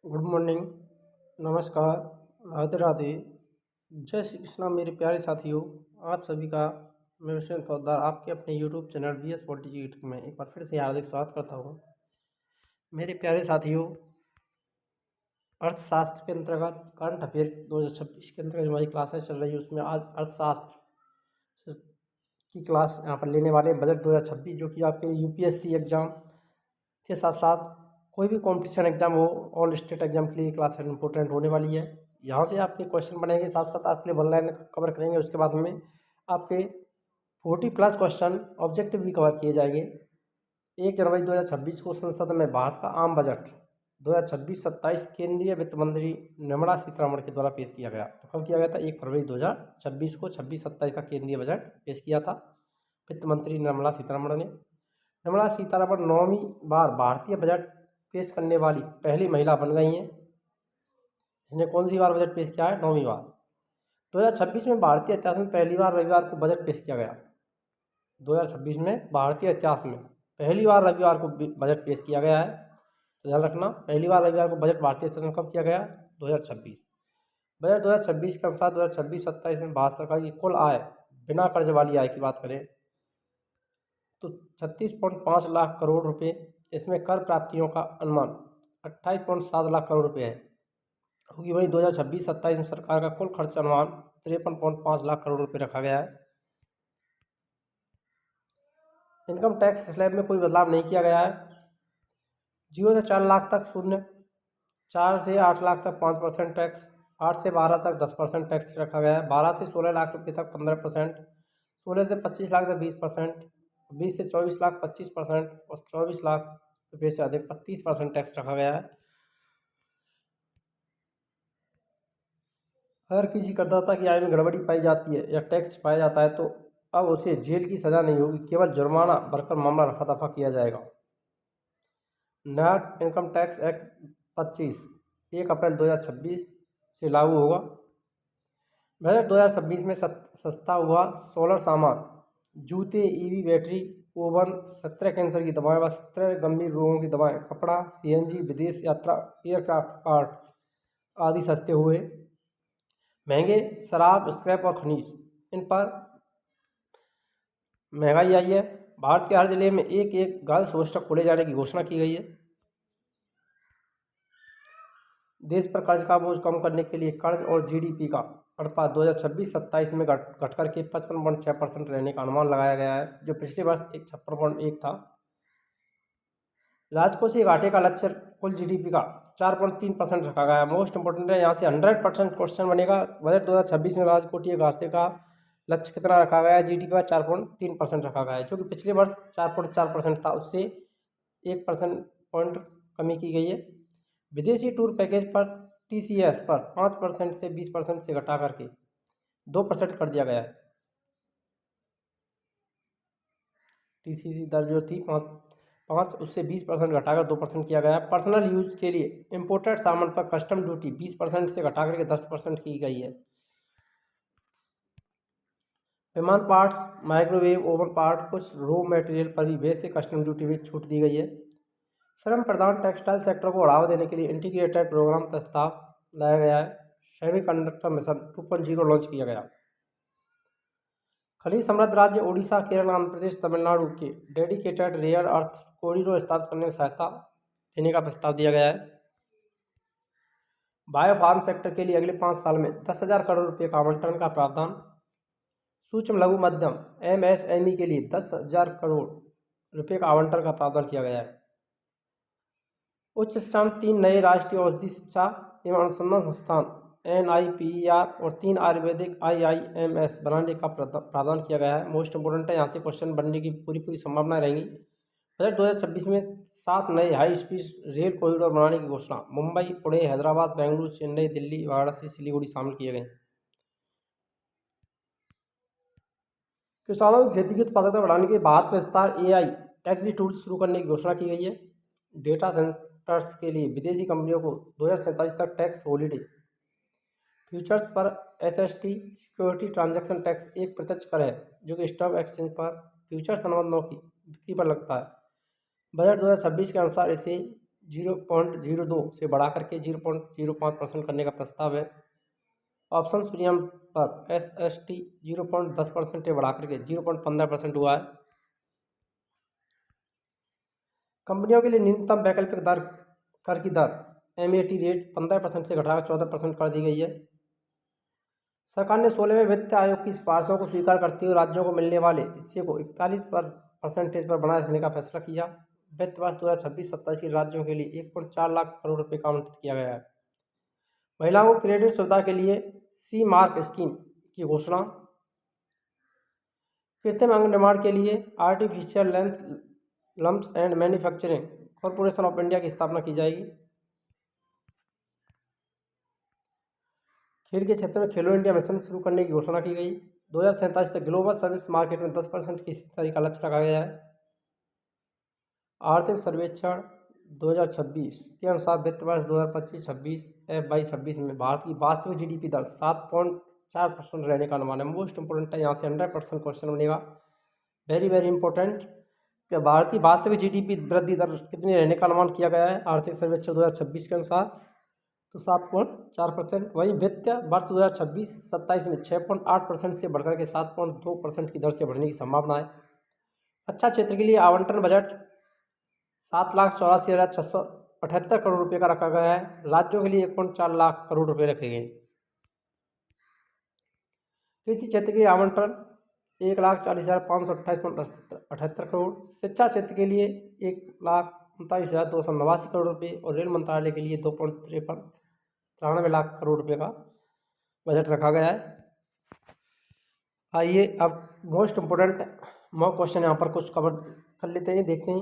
Good morning, नमस्कार, राधे राधे, जय श्री कृष्णा मेरे प्यारे साथियों। आप सभी का मैं विष्णु पोद्दार आपके अपने YouTube channel V S politics में एक बार फिर से हार्दिक स्वागत करता हूँ। मेरे प्यारे साथियों, अर्थशास्त्र के अंतर्गत करंट अफेयर 2026 के अंतर्गत हमारी क्लासेस चल रही है, उसमें आज अर्थशास्त्र की क्लास यहाँ पर लेने वाले बजट 2026 जो कि आपके यूपीएससी एग्ज़ाम के साथ साथ कोई भी कंपटीशन एग्जाम हो, ऑल स्टेट एग्जाम के लिए क्लास इंपॉर्टेंट होने वाली है। यहाँ से आपके क्वेश्चन बनेंगे, साथ साथ आपके लिए वन लाइन कवर करेंगे। उसके बाद में आपके 40+ क्वेश्चन ऑब्जेक्टिव भी कवर किए जाएंगे। 1 जनवरी 2026 को संसद में भारत का आम बजट 2026-27 केंद्रीय वित्त मंत्री निर्मला सीतारमण के द्वारा पेश किया गया। तो कब किया गया था? 1 फरवरी 2026 को 26-27 का केंद्रीय बजट पेश किया था वित्त मंत्री निर्मला सीतारमण ने। निर्मला सीतारमण 9वीं बार भारतीय बजट पेश करने वाली पहली महिला बन गई हैं। इसने कौन सी बार बजट पेश किया है? 9वीं बार। 2026 में भारतीय इतिहास में पहली बार रविवार को बजट पेश किया गया। 2026 में भारतीय इतिहास में पहली बार रविवार को बजट पेश किया गया है, तो ध्यान रखना, पहली बार रविवार को बजट भारतीय इतिहास में कब किया गया? 2026। बजट 2026 के अनुसार 2026-27 में भारत सरकार की कुल आय बिना कर्ज वाली आय की बात करें तो 36.5 लाख करोड़ रुपए। इसमें कर प्राप्तियों का अनुमान 28.7 लाख करोड़ रुपए है, क्योंकि वही 2026-27 में सरकार का कुल खर्च अनुमान 53.5 लाख करोड़ रुपए रखा गया है। इनकम टैक्स स्लैब में कोई बदलाव नहीं किया गया है। 0 से 4 लाख तक 0, 4 से 8 लाख तक 5% टैक्स, 8 से 12 तक 10% टैक्स रखा गया है, 12 से 16 लाख रुपये तक 15%, 16 से 25 लाख तक 20%, 20 से 24 लाख 25% और 24 लाख रुपये से अधिक 30% टैक्स रखा गया है। अगर किसी करदाता की आय में गड़बड़ी पाई जाती है या टैक्स पाया जाता है तो अब उसे जेल की सज़ा नहीं होगी, केवल जुर्माना भरकर मामला रफा दफा किया जाएगा। नया इनकम टैक्स एक्ट 25 1 अप्रैल 2026 से लागू होगा। बजट 2026 में सस्ता हुआ सोलर सामान, जूते, ईवी बैटरी, ओवन, 17 कैंसर की दवाएं व 17 गंभीर रोगों की दवाएं, कपड़ा, सीएनजी, विदेश यात्रा, एयरक्राफ्ट पार्ट आदि सस्ते हुए। महंगे शराब, स्क्रैप और खनिज, इन पर महंगाई आई है। भारत के हर जिले में एक गर्ल्स हॉस्टल खोले जाने की घोषणा की गई है। देश पर कर्ज का बोझ कम करने के लिए कर्ज और जीडीपी का अनुपात 2026-27 में घट करके 55.6% रहने का अनुमान लगाया गया है, जो पिछले वर्ष 56.1 था। राजकोषीय घाटे का लक्ष्य कुल जीडीपी का 4.3% रखा गया है। मोस्ट इंपोर्टेंट है, यहाँ से 100% क्वेश्चन बनेगा। बजट 2026 में राजकोषीय घाटे का लक्ष्य कितना रखा गया है? जीडीपी का 4.3% रखा गया है, जो कि पिछले वर्ष 4.4% था, उससे 1% पॉइंट कमी की गई है। विदेशी टूर पैकेज पर टीसीएस पर 5% से 20% से घटा करके 2% कर दिया गया है। टीसीसी दर जो थी 5 उससे 20% घटाकर 2% किया गया है। पर्सनल यूज के लिए इम्पोर्टेड सामान पर कस्टम ड्यूटी 20% से घटा करके 10% की गई है। विमान पार्ट्स, माइक्रोवेव ओवन पार्ट, कुछ रॉ मटेरियल पर भी बेसिक कस्टम ड्यूटी में छूट दी गई है। श्रम प्रधान टेक्सटाइल सेक्टर को बढ़ावा देने के लिए इंटीग्रेटेड प्रोग्राम प्रस्ताव लाया गया है। सेमीकंडक्टर मिशन 2.0 लॉन्च किया गया। खनिज समृद्ध राज्य ओडिशा, केरल, आंध्र प्रदेश, तमिलनाडु के डेडिकेटेड रेयर अर्थ कॉरिडोर स्थापित करने में सहायता देने का प्रस्ताव दिया गया है। बायो फार्म सेक्टर के लिए अगले 5 साल में 10,000 करोड़ रुपये का आवंटन का प्रावधान। सूक्ष्म लघु मध्यम एमएसएमई के लिए 10,000 करोड़ रुपये का आवंटन का प्रावधान किया गया है। उच्च शिक्षा में 3 नए राष्ट्रीय औषधि शिक्षा एवं अनुसंधान संस्थान NIPER और 3 आयुर्वेदिक IIMS बनाने का प्रावधान किया गया है। मोस्ट इंपोर्टेंट है, यहाँ से क्वेश्चन बनने की पूरी संभावना रहेंगी। बजट 2026 में 7 नए हाई स्पीड रेल कॉरिडोर बनाने की घोषणा। मुंबई, पुणे, हैदराबाद, बेंगलुरु, चेन्नई, दिल्ली, वाराणसी, सिलीगुड़ी शामिल किए गए। किसानों की खेती की उत्पादकता बढ़ाने के भारत में विस्तार AI एग्री टूल्स शुरू करने की घोषणा की गई है। डेटा सेंटर्स के लिए विदेशी कंपनियों को 2047 तक टैक्स हॉलिडे। फ्यूचर्स पर SST सिक्योरिटी ट्रांजैक्शन टैक्स एक प्रत्यक्ष कर है, जो कि स्टॉक एक्सचेंज पर फ्यूचर्स अनुबंधों की बिक्री पर लगता है। बजट 2026 के अनुसार इसे 0.02 से बढ़ा करके 0.05% करने का प्रस्ताव है। ऑप्शन प्रीमियम पर SST 0.10% से बढ़ा करके 0.15% हुआ है। कंपनियों के लिए न्यूनतम वैकल्पिक दर कर की दर MAT रेट 15% से घटाकर 14% कर दी गई है। सरकार ने 16वें वित्त आयोग की सिफारिशों को स्वीकार करते हुए राज्यों को मिलने वाले हिस्से को 41% पर बनाए रखने का फैसला किया। वित्त वर्ष 2026-27 के राज्यों के लिए 1.4 लाख करोड़ रुपये का आवंटित किया गया है। महिलाओं को क्रेडिट सुविधा के लिए सी मार्क स्कीम की घोषणा। कृत्रिम अंग निर्माण के लिए artificial length lumps and manufacturing corporation of India की स्थापना की जाएगी। खेल के क्षेत्र में खेलो इंडिया मिशन शुरू करने की घोषणा की गई। 2047 तक ग्लोबल सर्विस मार्केट में 10% की हिस्सेदारी का लक्ष्य रखा गया है। आर्थिक सर्वेक्षण 2026 के अनुसार वित्त वर्ष 2025-26 FY26 में भारत की वास्तविक GDP दर 7.4% रहने का अनुमान है। मोस्ट इंपोर्टेंट है, यहाँ से 100% क्वेश्चन बनेगा। वेरी वेरी इंपॉर्टेंट कि भारत की वास्तविक GDP वृद्धि दर कितनी रहने का अनुमान किया गया है आर्थिक सर्वेक्षण 2026 के अनुसार, तो 7.4%। वहीं वित्त वर्ष 2026-27 में 6.8% से बढ़कर के 7.2% की दर से बढ़ने की संभावना है। रक्षा क्षेत्र के लिए आवंटन बजट 7,84,678 करोड़ रुपये का रखा गया है। राज्यों के लिए 1.4 लाख करोड़ रुपये रखे गए। कृषि क्षेत्र के लिए आवंटन 1,40,528.78 करोड़। शिक्षा क्षेत्र के लिए 1,39,289 करोड़ रुपये और रेल मंत्रालय के लिए 2.93 लाख करोड़ रुपये का बजट रखा गया है। आइए अब मोस्ट इम्पोर्टेंट मॉक क्वेश्चन यहाँ पर कुछ कवर कर लेते हैं, देखते हैं।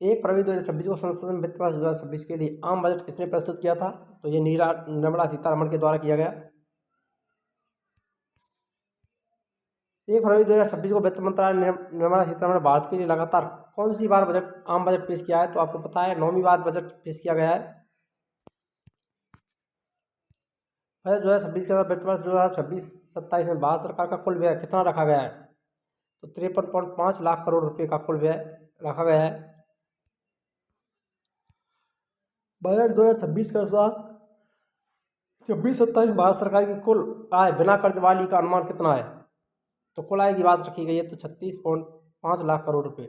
1 फरवरी 2026 को संसद में वित्त वर्ष 2026 के लिए आम बजट किसने प्रस्तुत किया था? तो ये निर्मला सीतारमण के द्वारा किया गया। 1 फरवरी 2026 को वित्त मंत्रालय निर्मला सीतारमण ने भारत के लिए लगातार कौन सी बार आम बजट पेश किया है? तो आपको पता है 9वीं बार बजट पेश किया गया है। बजट 2026 के बाद वित्त वर्ष 2026-27 में भारत सरकार का कुल व्यय कितना रखा गया है? तो 53.5 लाख करोड़ रुपये का कुल व्यय रखा गया है। बजट 2026 के अनुसार 26-27 भारत सरकार की कुल आय बिना कर्ज वाली का अनुमान कितना है? तो कुल आय की बात रखी गई है तो 36.5 लाख करोड़ रुपये।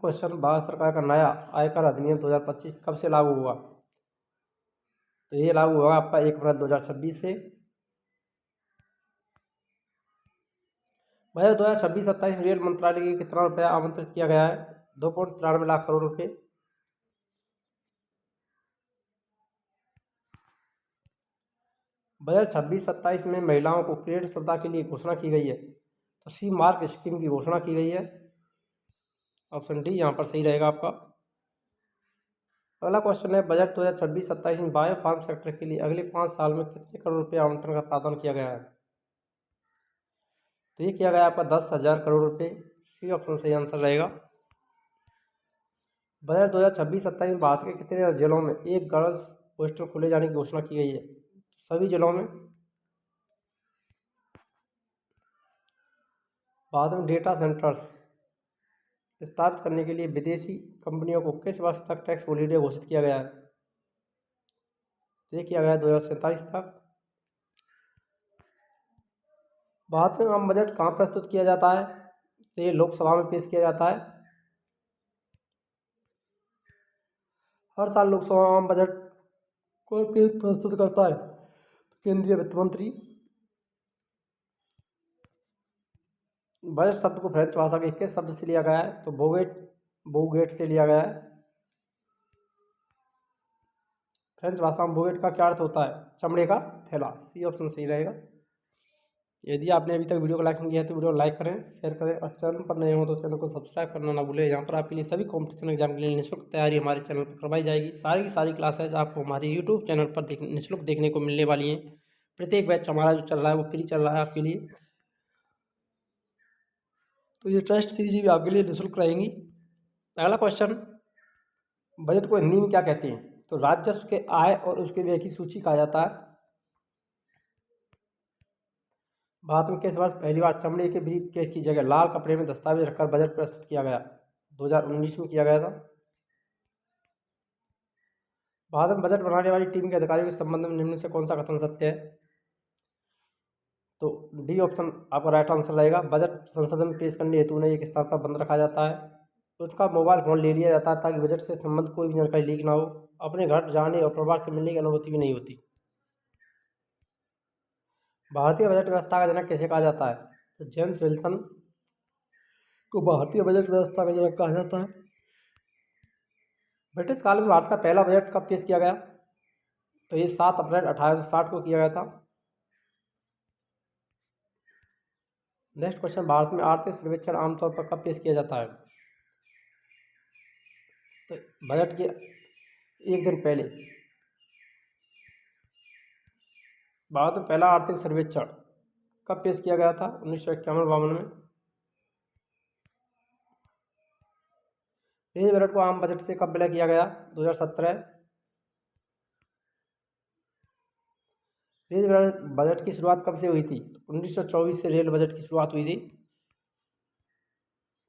क्वेश्चन, भारत सरकार का नया आयकर अधिनियम 2025 कब से लागू हुआ? तो ये लागू होगा आपका 1 अप्रैल 2026 से। बजट 2026-27 में रेल मंत्रालय के कितना रुपया आवंटित किया गया है? 2.93 लाख करोड़ रुपये। बजट 26-27 में महिलाओं को क्रेडिट सुविधा के लिए घोषणा की गई है तो सी मार्क स्कीम की घोषणा की गई है। ऑप्शन डी यहाँ पर सही रहेगा आपका। अगला क्वेश्चन है, बजट 2026-27 में बायो फार्म सेक्टर के लिए अगले 5 साल में कितने करोड़ रुपये आवंटन का प्रावधान किया गया है? तो ये किया गया आपका 10,000 करोड़ रुपये। सी ऑप्शन सही आंसर रहेगा। बजट 2026-27 में भारत के कितने जिलों में एक गर्ल्स हॉस्टल खोले जाने की घोषणा की गई है? सभी जिलों में। भारत में डेटा सेंटर्स स्थापित करने के लिए विदेशी कंपनियों को किस वर्ष तक टैक्स हॉलीडे घोषित किया गया है? ये किया गया है 2047 तक। भारत में आम बजट कहाँ प्रस्तुत किया जाता है? तो ये लोकसभा में पेश किया जाता है। हर साल लोकसभा आम बजट को प्रस्तुत करता है केंद्रीय वित्त मंत्री। बजट शब्द को फ्रेंच भाषा के किस शब्द से लिया गया है? तो बोगेट से लिया गया है। फ्रेंच भाषा में बोगेट का क्या अर्थ होता है? चमड़े का थैला। सी ऑप्शन सही रहेगा। यदि आपने अभी तक वीडियो को लाइक नहीं किया है तो वीडियो को लाइक करें, शेयर करें और चैनल पर नए हो तो चैनल को सब्सक्राइब करना ना भूलें। यहाँ पर आपके लिए सभी कॉम्पिटिशन एग्जाम के लिए निःशुल्क तैयारी हमारे चैनल पर करवाई जाएगी। सारी की सारी क्लासेज आपको हमारे यूट्यूब चैनल पर निःशुल्क देखने को मिलने वाली हैं। प्रत्येक बैच हमारा जो चल रहा है वो फ्री चल रहा है आपके लिए। तो ये टेस्ट सीरीज भी आपके लिए निःशुल्क रहेंगी। अगला क्वेश्चन, बजट को हिंदी में क्या कहते हैं? तो राजस्व के आय और उसके व्यय की सूची कहा जाता है। भारत में किस वर्ष पहली बार चमड़े के ब्रीफ केस की जगह लाल कपड़े में दस्तावेज रखकर बजट प्रस्तुत किया गया? 2019 में किया गया था। भारत में बजट बनाने वाली टीम के अधिकारियों के संबंध में निम्न से कौन सा कथन सत्य है? तो डी ऑप्शन आपका राइट आंसर रहेगा। बजट संसद में पेश करने हेतु उन्हें एक स्थान पर बंद रखा जाता है, तो उसका मोबाइल फोन ले लिया जाता है ताकि बजट से संबंधित कोई भी जानकारी लीक ना हो। अपने घर जाने और परिवार से मिलने की अनुमति भी नहीं होती। भारतीय बजट व्यवस्था का जनक किसे कहा जाता है? तो जेम्स विल्सन को भारतीय बजट व्यवस्था का जनक कहा जाता है। ब्रिटिश काल में भारत का पहला बजट कब पेश किया गया? तो ये 7 अप्रैल 1860 को किया गया था। नेक्स्ट क्वेश्चन, भारत में आर्थिक सर्वेक्षण आमतौर पर कब पेश किया जाता है? तो बजट के एक दिन पहले। भारत में पहला आर्थिक सर्वेक्षण कब पेश किया गया था? 1951-52 में। रेल बजट को आम बजट से कब विलय किया गया? 2017। रेल बजट की शुरुआत कब से हुई थी? 1924 से रेल बजट की शुरुआत हुई थी।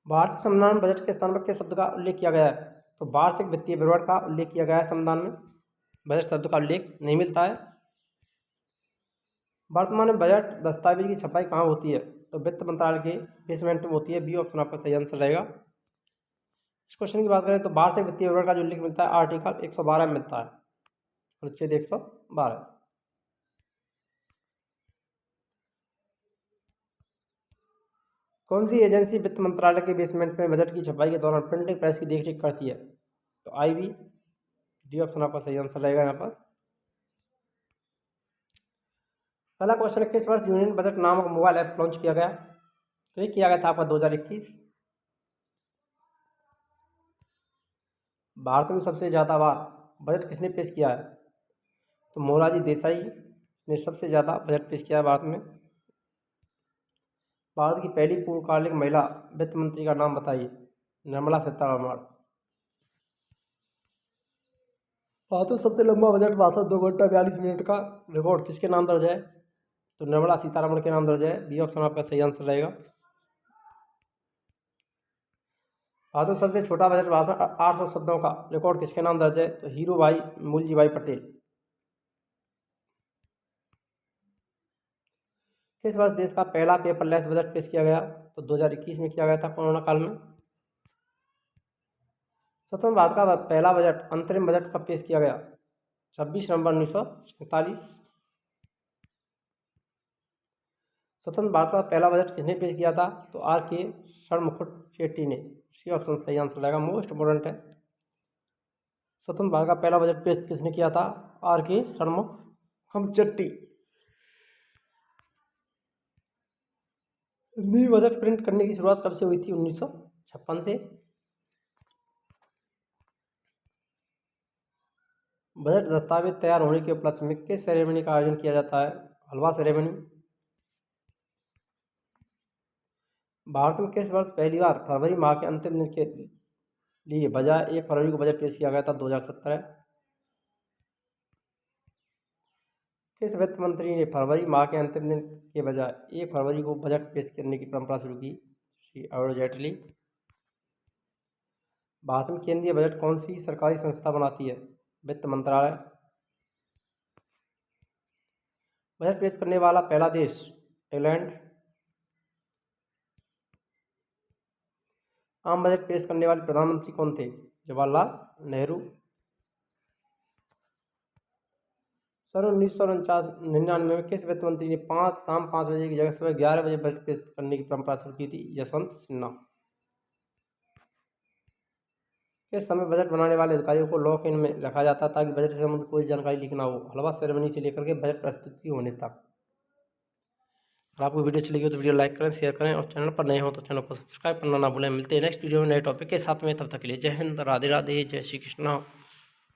भारतीय संविधान में बजट के स्थान पर किस शब्द का उल्लेख किया गया है? तो वार्षिक वित्तीय विवरण का उल्लेख किया गया है संविधान में। बजट शब्द का उल्लेख नहीं मिलता है। वर्तमान में बजट दस्तावेज की छपाई कहाँ होती है? तो वित्त मंत्रालय के बेसमेंट में होती है। बी ऑप्शन आपका सही आंसर रहेगा। इस क्वेश्चन की बात करें तो वार्षिक वित्तीय विवरण का जो उल्लेख मिलता है आर्टिकल 112 में मिलता है, अनुच्छेद 112। कौन सी एजेंसी वित्त मंत्रालय के बेसमेंट में बजट की छपाई के दौरान प्रिंटिंग प्रेस की देखरेख करती है? तो आईबी। डी ऑप्शन आपका सही आंसर रहेगा यहाँ पर। पहला क्वेश्चन है, किस वर्ष यूनियन बजट नामक मोबाइल ऐप लॉन्च किया गया? तो ये किया गया था आपका 2021। भारत में सबसे ज़्यादा बार बजट किसने पेश किया है? तो मोरारजी देसाई ने सबसे ज़्यादा बजट पेश किया है भारत में। भारत की पहली पूर्णकालिक महिला वित्त मंत्री का नाम बताइए। निर्मला सीतारमण। भारत में सबसे लंबा बजट भाषण 2 घंटा 42 मिनट का रिकॉर्ड किसके नाम दर्ज है? तो निर्मला सीतारमण के नाम दर्ज है। बी ऑप्शन आपका सही आंसर रहेगा। भारत में सबसे छोटा बजट भाषण 800 शब्दों का रिकॉर्ड किसके नाम दर्ज है? तो हीरू भाई मूलजी भाई पटेल। किस वर्ष देश का पहला पेपरलेस बजट पेश किया गया? तो 2021 में किया गया था, कोरोना काल में। स्वतंत्र भारत का पहला बजट अंतरिम बजट कब पेश किया गया? 26 नवंबर 1947। स्वतंत्र भारत का पहला बजट किसने पेश किया था? तो आर के षणमुखट शेट्टी ने। सी ऑप्शन सही आंसर रहेगा, मोस्ट इम्पोर्टेंट है। स्वतंत्र भारत का पहला बजट पेश किसने किया था? आर के षणमुखम शेट्टी। हिंदी बजट प्रिंट करने की शुरुआत कब से हुई थी? 1956 से। बजट दस्तावेज तैयार होने के उपलक्ष्य में किस सेरेमनी का आयोजन किया जाता है? हलवा सेरेमनी। भारत में किस वर्ष पहली बार फरवरी माह के अंतिम दिन के लिए बजाय 1 फरवरी को बजट पेश किया गया था? 2017। किस वित्त मंत्री ने फरवरी माह के अंतिम दिन के बजाय 1 फरवरी को बजट पेश करने की परंपरा शुरू की? श्री अरुण जेटली। भारत में केंद्रीय बजट कौन सी सरकारी संस्था बनाती है? वित्त मंत्रालय। बजट पेश करने वाला पहला देश इंग्लैंड। आम बजट पेश करने वाले प्रधानमंत्री कौन थे? जवाहरलाल नेहरू। सन 1999 में किस वित्त मंत्री ने शाम 5 बजे की जगह सुबह 11 बजे बजट पेश करने की परंपरा शुरू की थी? यशवंत सिन्हा। किस समय बजट बनाने वाले अधिकारियों को लॉक इन में रखा जाता है ताकि बजट से संबंधित कोई जानकारी लीक ना हो? हलवा सेरेमनी से लेकर के बजट प्रस्तुति होने तक। अगर आपको वीडियो अच्छी लगी हो तो वीडियो लाइक करें, शेयर करें और चैनल पर नए हो तो चैनल को सब्सक्राइब करना ना भूलें। मिलते हैं नेक्स्ट वीडियो में नए टॉपिक के साथ में, तब तक के लिए जय हिंद, राधे राधे, जय श्री कृष्णा।